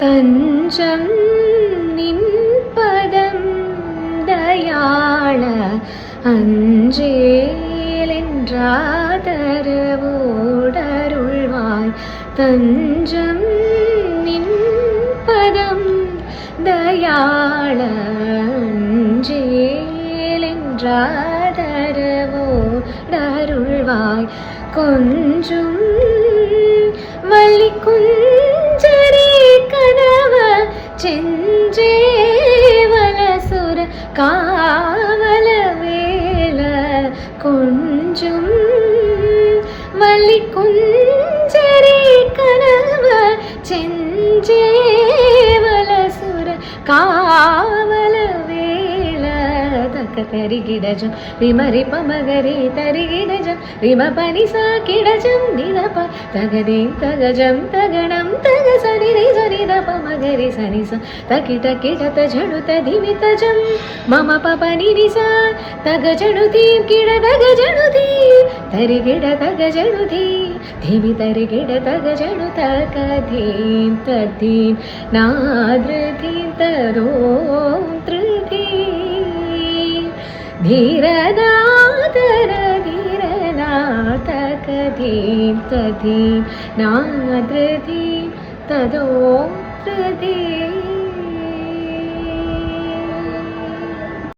தஞ்சம் நின்பதம் தயாள அஞ்சேலென்றாதரவோடருள்வாய். தஞ்சம் நின்பதம் தயாள அஞ்சேலென்றாதரவோடருள்வாய். கொஞ்சும் மல்லிக்குஞ்சரே கனவ செஞ்சேவலசுர காவல வேல. கொஞ்சும் மல்லிக்குஞ்சரே கனவ செஞ்சேவலசுர காவல வேல. தக்க தரிகிடஜம் விமரி பமகரி தரிகிடஜம் விம பனிசா கிடஜம் நிதப தகதேம் தகஜம் தகணம் தக சனிரை சனித பமகரி சனிச தகிட கிடத ஜணுத திமிதஜம் மம பபனி நிசா தக ஜணுதீம் கிட தக ஜணுதீம் தரிகிட தக ஜணுதீம் ಧಿಮಿ ತರಿಗಿಡ ತಗ ಜಣು ತಕ ಧೀಂ ತಧೀಂ ನಾದ್ರಧೀಂ ತರೋಂ ಧೀಂ ಧೀರನಾದರ ಧೀರನಾತಕ ಧೀಂ ತಧೀಂ ನಾದ್ರಧೀಂ ತದೋಂ ಧೀಂ.